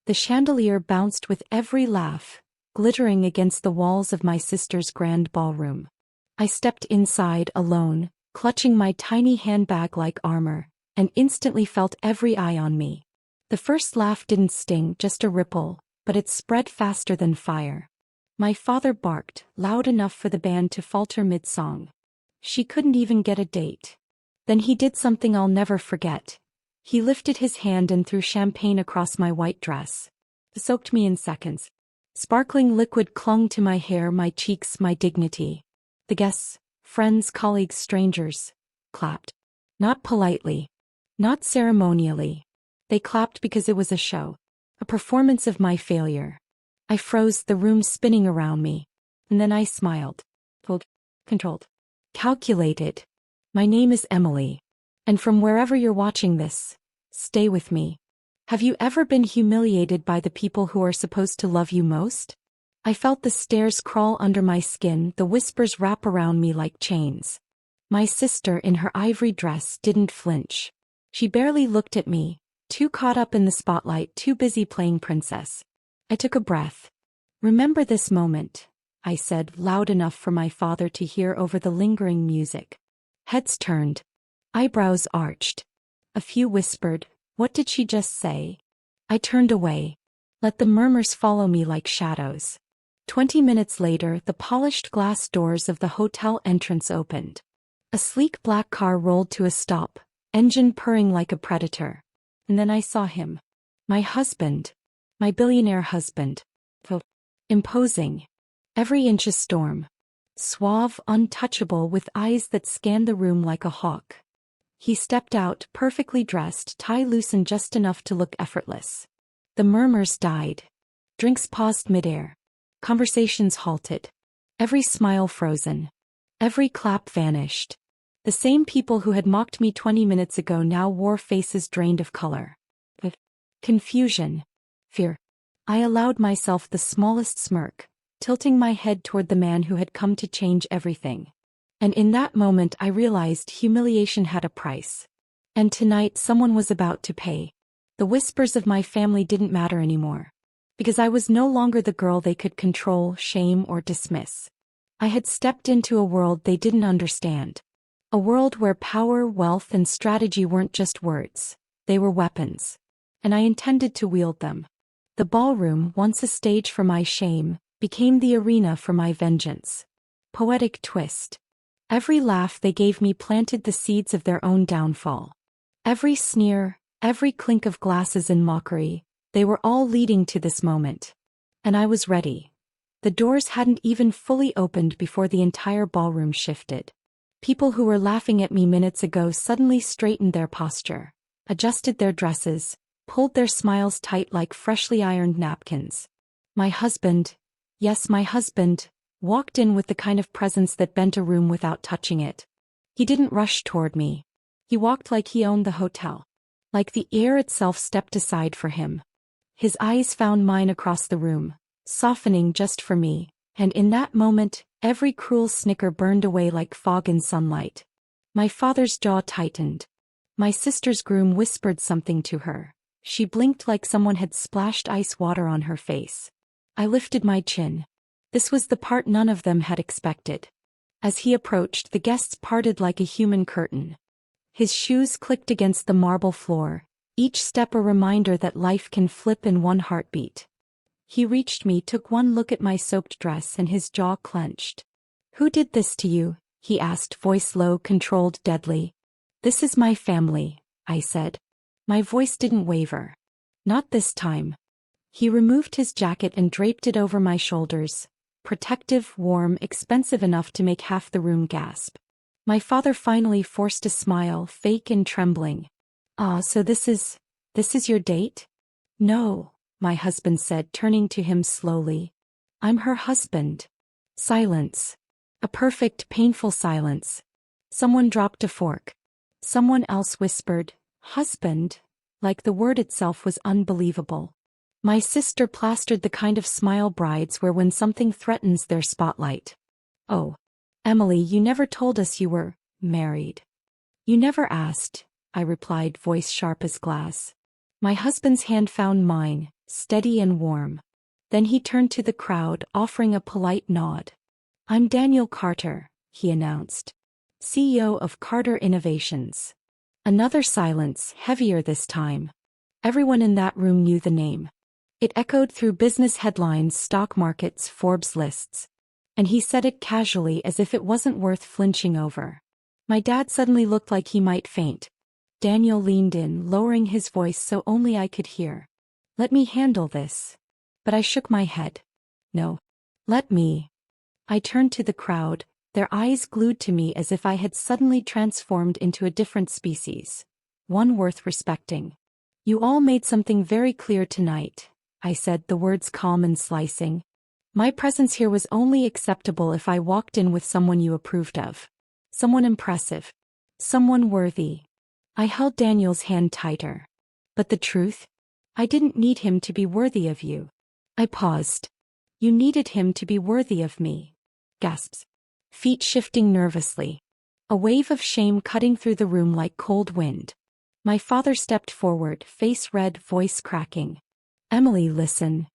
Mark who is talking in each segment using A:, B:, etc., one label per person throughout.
A: The chandelier bounced with every laugh, glittering against the walls of my sister's grand ballroom. I stepped inside alone, clutching my tiny handbag like armor, and instantly felt every eye on me. The first laugh didn't sting, just a ripple, but it spread faster than fire. My father barked, loud enough for the band to falter mid-song. She couldn't even get a date. Then he did something I'll never forget. He lifted his hand and threw champagne across my white dress. It soaked me in seconds. Sparkling liquid clung to my hair, my cheeks, my dignity. The guests, friends, colleagues, strangers, clapped. Not politely. Not ceremonially. They clapped because it was a show. A performance of my failure. I froze, the room spinning around me. And then I smiled. Controlled. Calculated. My name is Emily. And from wherever you're watching this, stay with me. Have you ever been humiliated by the people who are supposed to love you most? I felt the stares crawl under my skin, the whispers wrap around me like chains. My sister in her ivory dress didn't flinch. She barely looked at me, too caught up in the spotlight, too busy playing princess. I took a breath. Remember this moment, I said, loud enough for my father to hear over the lingering music. Heads turned. Eyebrows arched. A few whispered, "What did she just say?" I turned away. Let the murmurs follow me like shadows. 20 minutes later, the polished glass doors of the hotel entrance opened. A sleek black car rolled to a stop, engine purring like a predator. And then I saw him. My husband. My billionaire husband. Imposing. Every inch a storm. Suave, untouchable, with eyes that scanned the room like a hawk. He stepped out, perfectly dressed, tie loosened just enough to look effortless. The murmurs died. Drinks paused midair. Conversations halted. Every smile frozen. Every clap vanished. The same people who had mocked me 20 minutes ago now wore faces drained of color. Confusion. Fear. I allowed myself the smallest smirk, tilting my head toward the man who had come to change everything. And in that moment I realized humiliation had a price. And tonight someone was about to pay. The whispers of my family didn't matter anymore. Because I was no longer the girl they could control, shame, or dismiss. I had stepped into a world they didn't understand. A world where power, wealth, and strategy weren't just words. They were weapons. And I intended to wield them. The ballroom, once a stage for my shame, became the arena for my vengeance. Poetic twist. Every laugh they gave me planted the seeds of their own downfall. Every sneer, every clink of glasses in mockery, they were all leading to this moment. And I was ready. The doors hadn't even fully opened before the entire ballroom shifted. People who were laughing at me minutes ago suddenly straightened their posture, adjusted their dresses, pulled their smiles tight like freshly ironed napkins. My husband, yes, my husband, walked in with the kind of presence that bent a room without touching it. He didn't rush toward me. He walked like he owned the hotel. Like the air itself stepped aside for him. His eyes found mine across the room, softening just for me, and in that moment, every cruel snicker burned away like fog in sunlight. My father's jaw tightened. My sister's groom whispered something to her. She blinked like someone had splashed ice water on her face. I lifted my chin. This was the part none of them had expected. As he approached, the guests parted like a human curtain. His shoes clicked against the marble floor, each step a reminder that life can flip in one heartbeat. He reached me, took one look at my soaked dress, and his jaw clenched. "Who did this to you?" he asked, voice low, controlled, deadly. "This is my family," I said. My voice didn't waver. Not this time. He removed his jacket and draped it over my shoulders. Protective, warm, expensive enough to make half the room gasp. My father finally forced a smile, fake and trembling. "Ah, so this is your date?" "No," my husband said, turning to him slowly. "I'm her husband." Silence. A perfect, painful silence. Someone dropped a fork. Someone else whispered, "Husband," like the word itself was unbelievable. My sister plastered the kind of smile brides wear when something threatens their spotlight. "Oh, Emily, you never told us you were married." "You never asked," I replied, voice sharp as glass. My husband's hand found mine, steady and warm. Then he turned to the crowd, offering a polite nod. "I'm Daniel Carter," he announced. "CEO of Carter Innovations." Another silence, heavier this time. Everyone in that room knew the name. It echoed through business headlines, stock markets, Forbes lists. And he said it casually, as if it wasn't worth flinching over. My dad suddenly looked like he might faint. Daniel leaned in, lowering his voice so only I could hear. "Let me handle this." But I shook my head. "No. Let me." I turned to the crowd, their eyes glued to me as if I had suddenly transformed into a different species. One worth respecting. "You all made something very clear tonight," I said, the words calm and slicing. "My presence here was only acceptable if I walked in with someone you approved of. Someone impressive. Someone worthy." I held Daniel's hand tighter. "But the truth? I didn't need him to be worthy of you." I paused. "You needed him to be worthy of me." Gasps. Feet shifting nervously. A wave of shame cutting through the room like cold wind. My father stepped forward, face red, voice cracking. "Emily, listen."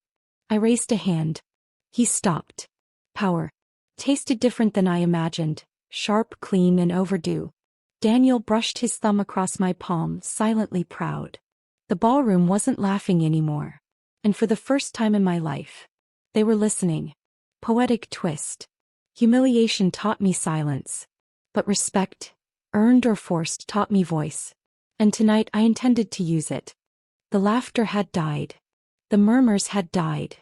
A: I raised a hand. He stopped. Power. Tasted different than I imagined. Sharp, clean, and overdue. Daniel brushed his thumb across my palm, silently proud. The ballroom wasn't laughing anymore. And for the first time in my life, they were listening. Poetic twist. Humiliation taught me silence. But respect, earned or forced, taught me voice. And tonight I intended to use it. The laughter had died. The murmurs had died.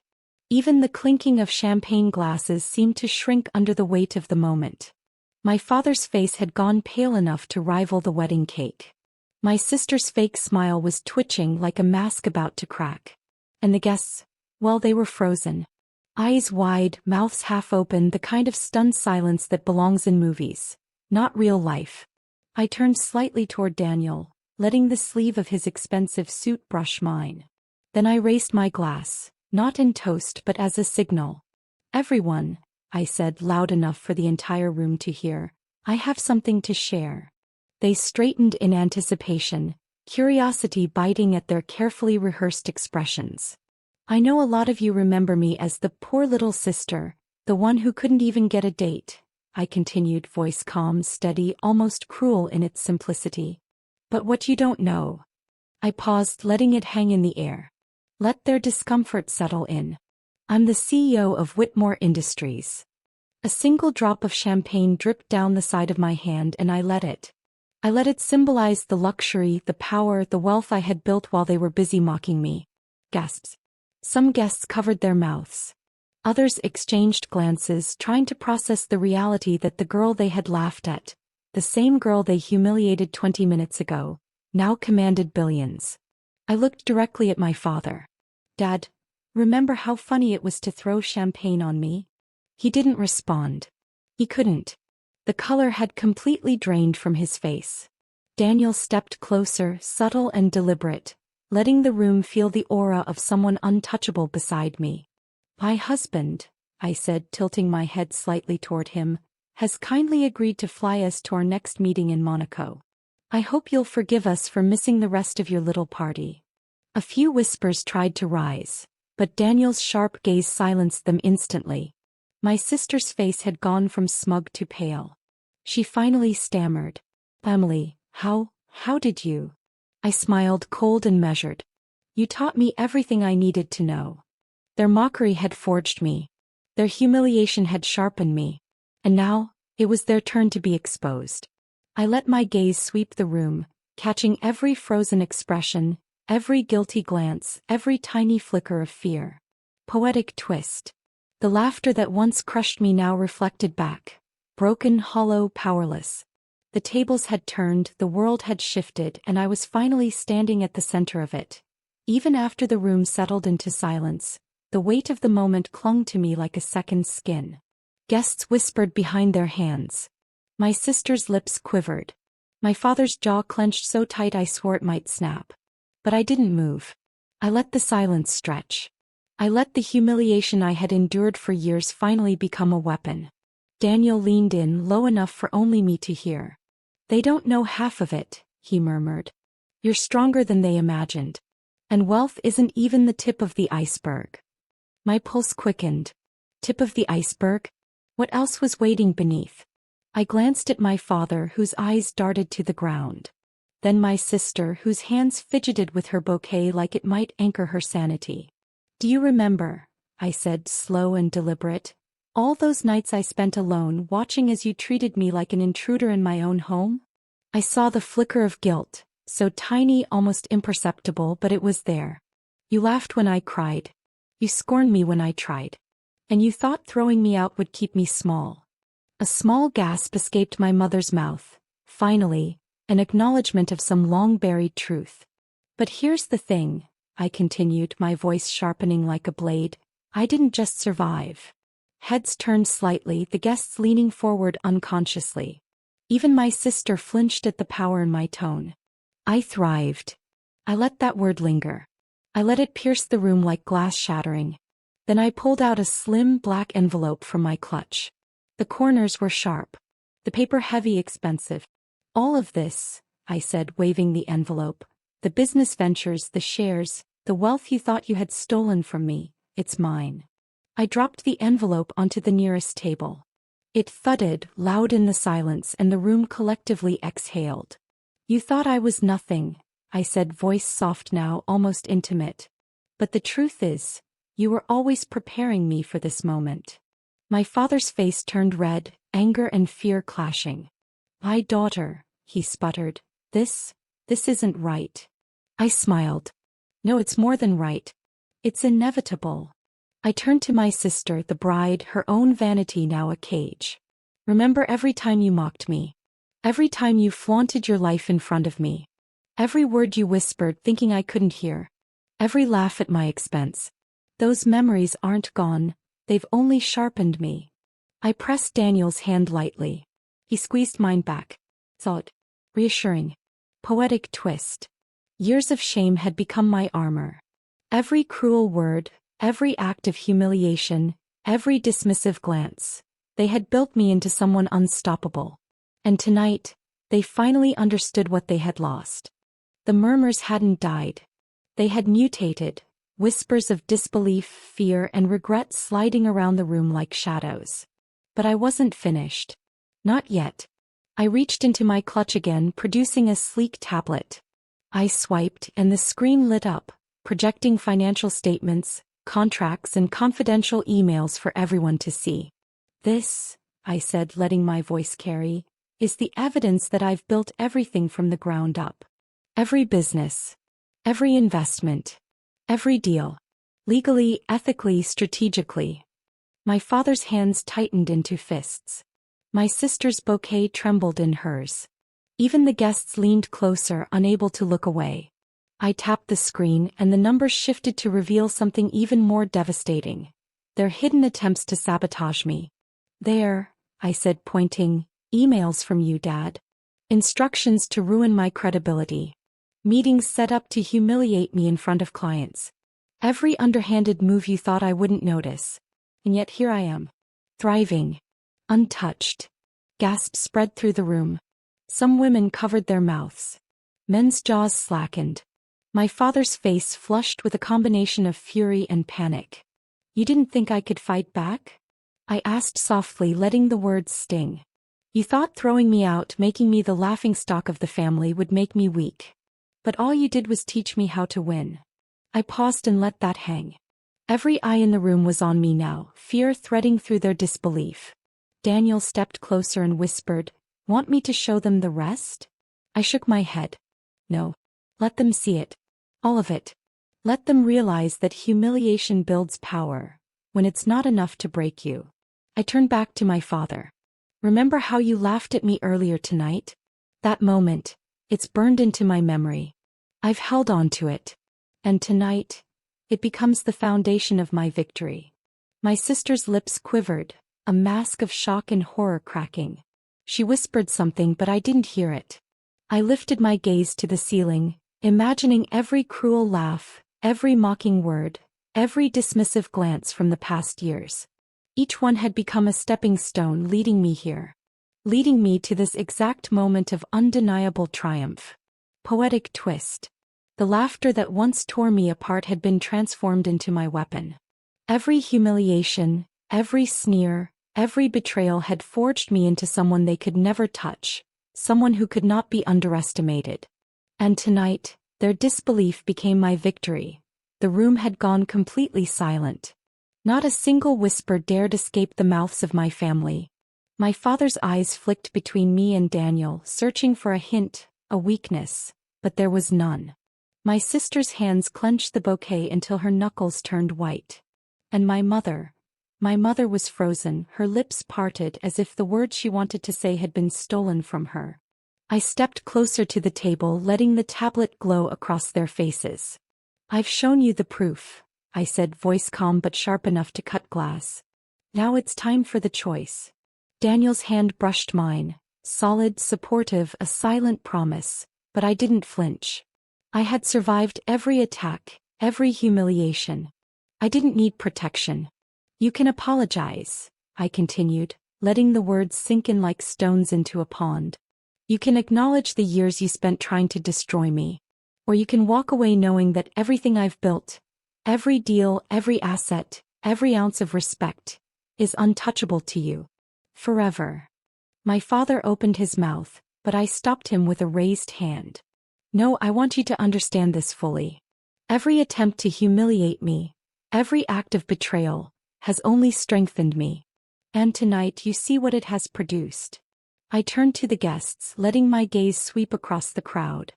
A: Even the clinking of champagne glasses seemed to shrink under the weight of the moment. My father's face had gone pale enough to rival the wedding cake. My sister's fake smile was twitching like a mask about to crack. And the guests, well, they were frozen. Eyes wide, mouths half open, the kind of stunned silence that belongs in movies, not real life. I turned slightly toward Daniel, letting the sleeve of his expensive suit brush mine. Then I raised my glass, not in toast but as a signal. "Everyone," I said loud enough for the entire room to hear, "I have something to share." They straightened in anticipation, curiosity biting at their carefully rehearsed expressions. "I know a lot of you remember me as the poor little sister, the one who couldn't even get a date," I continued, voice calm, steady, almost cruel in its simplicity. "But what you don't know." I paused, letting it hang in the air. Let their discomfort settle in. "I'm the CEO of Whitmore Industries." A single drop of champagne dripped down the side of my hand and I let it. I let it symbolize the luxury, the power, the wealth I had built while they were busy mocking me. Gasps. Some guests covered their mouths. Others exchanged glances, trying to process the reality that the girl they had laughed at, the same girl they humiliated 20 minutes ago, now commanded billions. I looked directly at my father. "Dad, remember how funny it was to throw champagne on me?" He didn't respond. He couldn't. The color had completely drained from his face. Daniel stepped closer, subtle and deliberate, letting the room feel the aura of someone untouchable beside me. "My husband," I said, tilting my head slightly toward him, "has kindly agreed to fly us to our next meeting in Monaco. I hope you'll forgive us for missing the rest of your little party." A few whispers tried to rise, but Daniel's sharp gaze silenced them instantly. My sister's face had gone from smug to pale. She finally stammered. "Emily, how did you?" I smiled, cold and measured. "You taught me everything I needed to know. Their mockery had forged me. Their humiliation had sharpened me. And now, it was their turn to be exposed." I let my gaze sweep the room, catching every frozen expression, every guilty glance, every tiny flicker of fear. Poetic twist. The laughter that once crushed me now reflected back, broken, hollow, powerless. The tables had turned, the world had shifted, and I was finally standing at the center of it. Even after the room settled into silence, the weight of the moment clung to me like a second skin. Guests whispered behind their hands. My sister's lips quivered. My father's jaw clenched so tight I swore it might snap. But I didn't move. I let the silence stretch. I let the humiliation I had endured for years finally become a weapon. Daniel leaned in, low enough for only me to hear. "They don't know half of it," he murmured. "You're stronger than they imagined." And wealth isn't even the tip of the iceberg. My pulse quickened. Tip of the iceberg? What else was waiting beneath? I glanced at my father, whose eyes darted to the ground. Then my sister, whose hands fidgeted with her bouquet like it might anchor her sanity. Do you remember, I said, slow and deliberate, all those nights I spent alone watching as you treated me like an intruder in my own home? I saw the flicker of guilt, so tiny, almost imperceptible, but it was there. You laughed when I cried. You scorned me when I tried. And you thought throwing me out would keep me small. A small gasp escaped my mother's mouth. Finally, an acknowledgement of some long-buried truth. But here's the thing, I continued, my voice sharpening like a blade. I didn't just survive. Heads turned slightly, the guests leaning forward unconsciously. Even my sister flinched at the power in my tone. I thrived. I let that word linger. I let it pierce the room like glass shattering. Then I pulled out a slim black envelope from my clutch. The corners were sharp. The paper heavy, expensive. All of this, I said, waving the envelope. The business ventures, the shares, the wealth you thought you had stolen from me, it's mine. I dropped the envelope onto the nearest table. It thudded, loud in the silence, and the room collectively exhaled. You thought I was nothing, I said, voice soft now, almost intimate. But the truth is, you were always preparing me for this moment. My father's face turned red, anger and fear clashing. My daughter, he sputtered, this isn't right. I smiled. No, it's more than right. It's inevitable. I turned to my sister, the bride, her own vanity now a cage. Remember every time you mocked me? Every time you flaunted your life in front of me? Every word you whispered thinking I couldn't hear? Every laugh at my expense? Those memories aren't gone, they've only sharpened me. I pressed Daniel's hand lightly. He squeezed mine back. Thought. Reassuring. Poetic twist. Years of shame had become my armor. Every cruel word, every act of humiliation, every dismissive glance, they had built me into someone unstoppable. And tonight, they finally understood what they had lost. The murmurs hadn't died. They had mutated, whispers of disbelief, fear, and regret sliding around the room like shadows. But I wasn't finished. Not yet. I reached into my clutch again, producing a sleek tablet. I swiped, and the screen lit up, projecting financial statements, contracts, and confidential emails for everyone to see. This, I said, letting my voice carry, is the evidence that I've built everything from the ground up. Every business, every investment, every deal. Legally, ethically, strategically. My father's hands tightened into fists. My sister's bouquet trembled in hers. Even the guests leaned closer, unable to look away. I tapped the screen, and the numbers shifted to reveal something even more devastating. Their hidden attempts to sabotage me. There, I said, pointing, emails from you, Dad. Instructions to ruin my credibility. Meetings set up to humiliate me in front of clients. Every underhanded move you thought I wouldn't notice. And yet here I am. Thriving. Untouched. Gasps spread through the room. Some women covered their mouths. Men's jaws slackened. My father's face flushed with a combination of fury and panic. You didn't think I could fight back? I asked softly, letting the words sting. You thought throwing me out, making me the laughingstock of the family, would make me weak. But all you did was teach me how to win. I paused and let that hang. Every eye in the room was on me now, fear threading through their disbelief. Daniel stepped closer and whispered, "Want me to show them the rest?" I shook my head. No. Let them see it. All of it. Let them realize that humiliation builds power, when it's not enough to break you. I turned back to my father. Remember how you laughed at me earlier tonight? That moment, it's burned into my memory. I've held on to it. And tonight, it becomes the foundation of my victory. My sister's lips quivered, a mask of shock and horror cracking. She whispered something, but I didn't hear it. I lifted my gaze to the ceiling, imagining every cruel laugh, every mocking word, every dismissive glance from the past years. Each one had become a stepping stone leading me here. Leading me to this exact moment of undeniable triumph. Poetic twist. The laughter that once tore me apart had been transformed into my weapon. Every humiliation, every sneer, every betrayal had forged me into someone they could never touch, someone who could not be underestimated. And tonight, their disbelief became my victory. The room had gone completely silent. Not a single whisper dared escape the mouths of my family. My father's eyes flicked between me and Daniel, searching for a hint, a weakness, but there was none. My sister's hands clenched the bouquet until her knuckles turned white. And my mother was frozen, her lips parted as if the words she wanted to say had been stolen from her. I stepped closer to the table, letting the tablet glow across their faces. "I've shown you the proof," I said, voice calm but sharp enough to cut glass. "Now it's time for the choice." Daniel's hand brushed mine, solid, supportive, a silent promise, but I didn't flinch. I had survived every attack, every humiliation. I didn't need protection. "You can apologize," I continued, letting the words sink in like stones into a pond. "You can acknowledge the years you spent trying to destroy me. Or you can walk away knowing that everything I've built, every deal, every asset, every ounce of respect, is untouchable to you. Forever." My father opened his mouth, but I stopped him with a raised hand. "No, I want you to understand this fully. Every attempt to humiliate me, every act of betrayal, has only strengthened me. And tonight you see what it has produced." I turned to the guests, letting my gaze sweep across the crowd.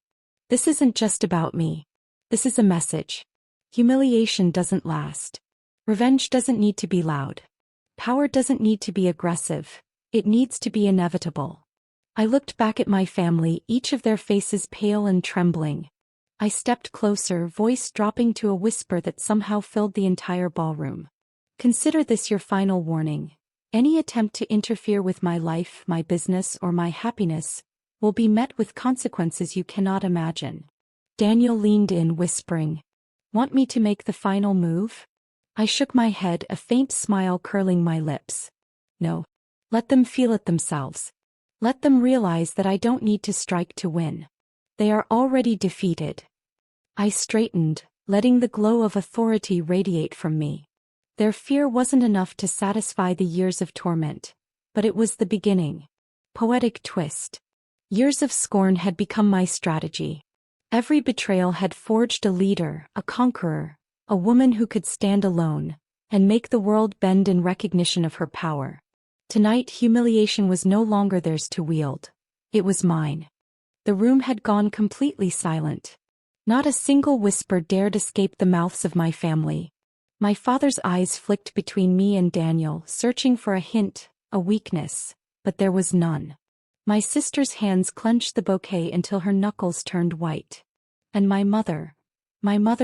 A: "This isn't just about me. This is a message. Humiliation doesn't last. Revenge doesn't need to be loud. Power doesn't need to be aggressive. It needs to be inevitable." I looked back at my family, each of their faces pale and trembling. I stepped closer, voice dropping to a whisper that somehow filled the entire ballroom. "Consider this your final warning. Any attempt to interfere with my life, my business, or my happiness will be met with consequences you cannot imagine." Daniel leaned in, whispering, "Want me to make the final move?" I shook my head, a faint smile curling my lips. "No. Let them feel it themselves. Let them realize that I don't need to strike to win. They are already defeated." I straightened, letting the glow of authority radiate from me. Their fear wasn't enough to satisfy the years of torment, but it was the beginning. Poetic twist. Years of scorn had become my strategy. Every betrayal had forged a leader, a conqueror, a woman who could stand alone and make the world bend in recognition of her power. Tonight, humiliation was no longer theirs to wield. It was mine. The room had gone completely silent. Not a single whisper dared escape the mouths of my family. My father's eyes flicked between me and Daniel, searching for a hint, a weakness, but there was none. My sister's hands clenched the bouquet until her knuckles turned white. And my mother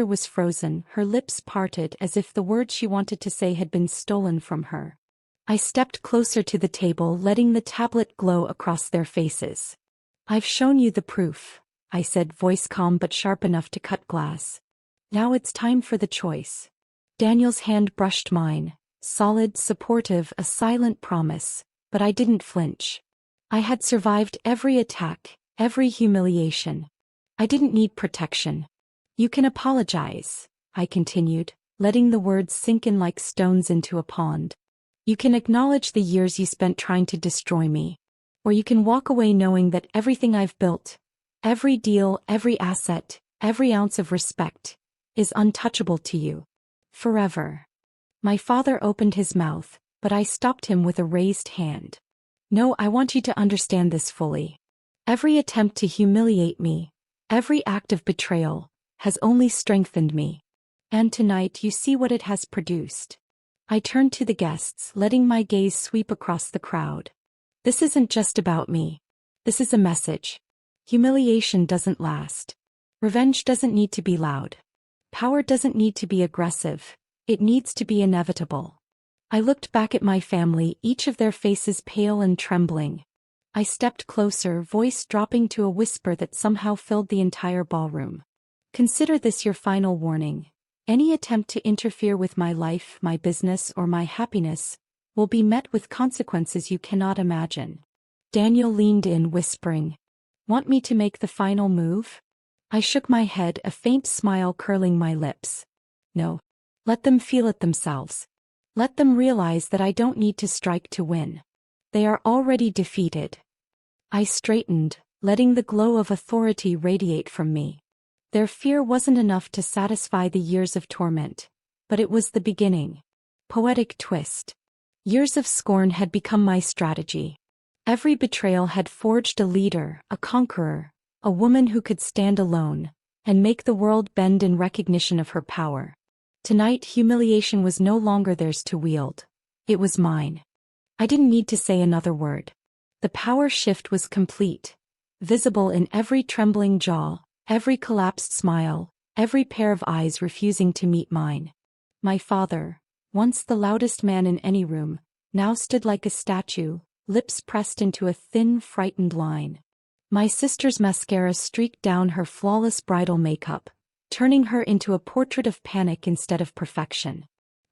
A: was frozen, her lips parted as if the words she wanted to say had been stolen from her. I stepped closer to the table, letting the tablet glow across their faces. "I've shown you the proof," I said, voice calm but sharp enough to cut glass. "Now it's time for the choice." Daniel's hand brushed mine, solid, supportive, a silent promise, but I didn't flinch. I had survived every attack, every humiliation. I didn't need protection. "You can apologize," I continued, letting the words sink in like stones into a pond. "You can acknowledge the years you spent trying to destroy me. Or you can walk away knowing that everything I've built, every deal, every asset, every ounce of respect, is untouchable to you. Forever." My father opened his mouth, but I stopped him with a raised hand. "No, I want you to understand this fully. Every attempt to humiliate me, every act of betrayal, has only strengthened me. And tonight you see what it has produced." I turned to the guests, letting my gaze sweep across the crowd. "This isn't just about me. This is a message. Humiliation doesn't last. Revenge doesn't need to be loud. Power doesn't need to be aggressive. It needs to be inevitable." I looked back at my family, each of their faces pale and trembling. I stepped closer, voice dropping to a whisper that somehow filled the entire ballroom. "Consider this your final warning. Any attempt to interfere with my life, my business, or my happiness will be met with consequences you cannot imagine." Daniel leaned in, whispering, "Want me to make the final move?" I shook my head, a faint smile curling my lips. No. Let them feel it themselves. Let them realize that I don't need to strike to win. They are already defeated. I straightened, letting the glow of authority radiate from me. Their fear wasn't enough to satisfy the years of torment, but it was the beginning. Poetic twist. Years of scorn had become my strategy. Every betrayal had forged a leader, a conqueror, a woman who could stand alone, and make the world bend in recognition of her power. Tonight, humiliation was no longer theirs to wield. It was mine. I didn't need to say another word. The power shift was complete, visible in every trembling jaw, every collapsed smile, every pair of eyes refusing to meet mine. My father, once the loudest man in any room, now stood like a statue, lips pressed into a thin, frightened line. My sister's mascara streaked down her flawless bridal makeup, turning her into a portrait of panic instead of perfection.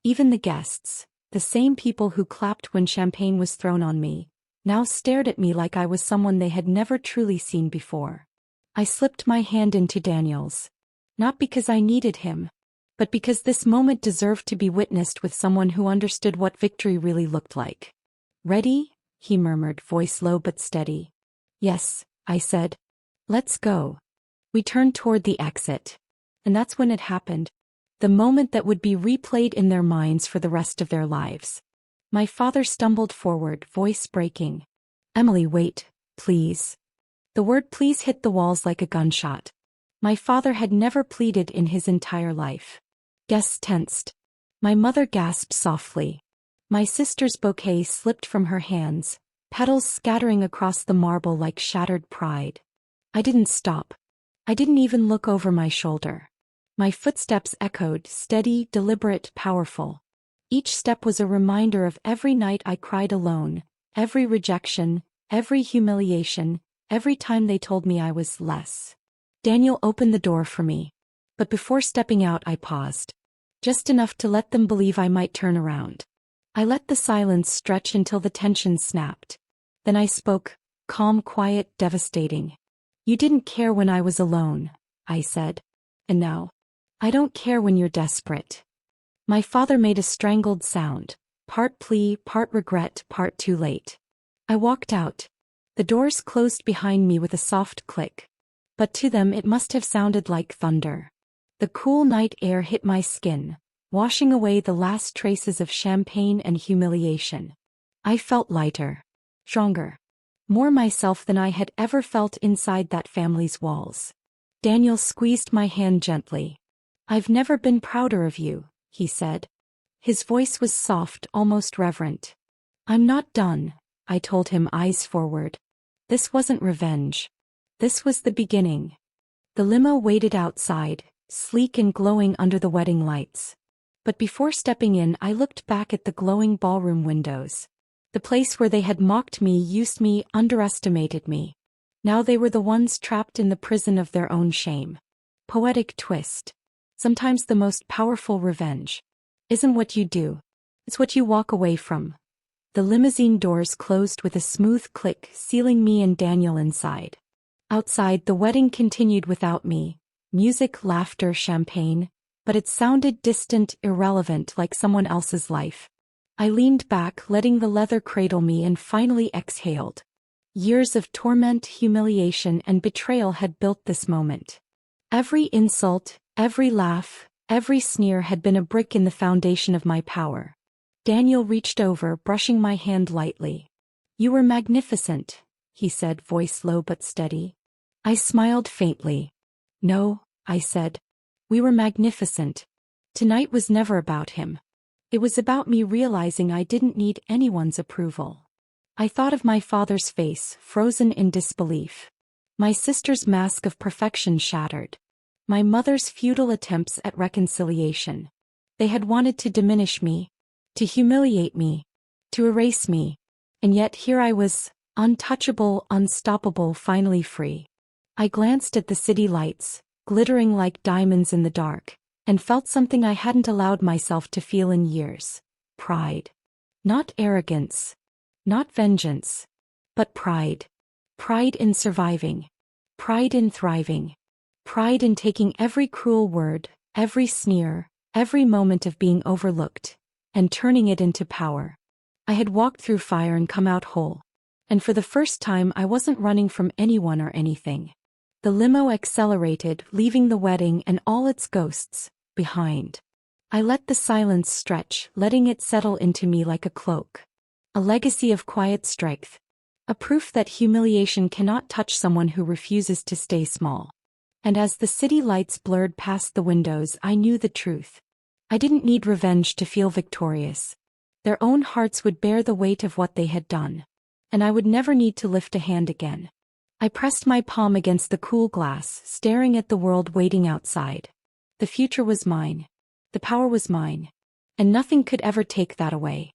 A: Even the guests, the same people who clapped when champagne was thrown on me, now stared at me like I was someone they had never truly seen before. I slipped my hand into Daniel's. Not because I needed him, but because this moment deserved to be witnessed with someone who understood what victory really looked like. "Ready?" he murmured, voice low but steady. "Yes," I said. "Let's go." We turned toward the exit. And that's when it happened. The moment that would be replayed in their minds for the rest of their lives. My father stumbled forward, voice breaking. "Emily, wait, please." The word please hit the walls like a gunshot. My father had never pleaded in his entire life. Guests tensed. My mother gasped softly. My sister's bouquet slipped from her hands, petals scattering across the marble like shattered pride. I didn't stop. I didn't even look over my shoulder. My footsteps echoed, steady, deliberate, powerful. Each step was a reminder of every night I cried alone, every rejection, every humiliation, every time they told me I was less. Daniel opened the door for me. But before stepping out, I paused. Just enough to let them believe I might turn around. I let the silence stretch until the tension snapped. Then I spoke, calm, quiet, devastating. "You didn't care when I was alone," I said. "And now? I don't care when you're desperate." My father made a strangled sound, part plea, part regret, part too late. I walked out. The doors closed behind me with a soft click. But to them it must have sounded like thunder. The cool night air hit my skin, washing away the last traces of champagne and humiliation. I felt lighter, stronger, more myself than I had ever felt inside that family's walls. Daniel squeezed my hand gently. "I've never been prouder of you," he said. His voice was soft, almost reverent. "I'm not done," I told him, eyes forward. This wasn't revenge. This was the beginning. The limo waited outside, sleek and glowing under the wedding lights. But before stepping in, I looked back at the glowing ballroom windows. The place where they had mocked me, used me, underestimated me. Now they were the ones trapped in the prison of their own shame. Poetic twist. Sometimes the most powerful revenge isn't what you do, it's what you walk away from. The limousine doors closed with a smooth click, sealing me and Daniel inside. Outside, the wedding continued without me. Music, laughter, champagne, but it sounded distant, irrelevant, like someone else's life. I leaned back, letting the leather cradle me, and finally exhaled. Years of torment, humiliation, and betrayal had built this moment. Every insult, every laugh, every sneer had been a brick in the foundation of my power. Daniel reached over, brushing my hand lightly. "You were magnificent," he said, voice low but steady. I smiled faintly. "No," I said. "We were magnificent. Tonight was never about him. It was about me realizing I didn't need anyone's approval." I thought of my father's face, frozen in disbelief. My sister's mask of perfection shattered. My mother's futile attempts at reconciliation. They had wanted to diminish me, to humiliate me, to erase me. And yet here I was, untouchable, unstoppable, finally free. I glanced at the city lights, glittering like diamonds in the dark, and felt something I hadn't allowed myself to feel in years. Pride. Not arrogance. Not vengeance. But pride. Pride in surviving. Pride in thriving. Pride in taking every cruel word, every sneer, every moment of being overlooked, and turning it into power. I had walked through fire and come out whole. And for the first time I wasn't running from anyone or anything. The limo accelerated, leaving the wedding and all its ghosts behind. I let the silence stretch, letting it settle into me like a cloak. A legacy of quiet strength. A proof that humiliation cannot touch someone who refuses to stay small. And as the city lights blurred past the windows, I knew the truth. I didn't need revenge to feel victorious. Their own hearts would bear the weight of what they had done. And I would never need to lift a hand again. I pressed my palm against the cool glass, staring at the world waiting outside. The future was mine. The power was mine. And nothing could ever take that away.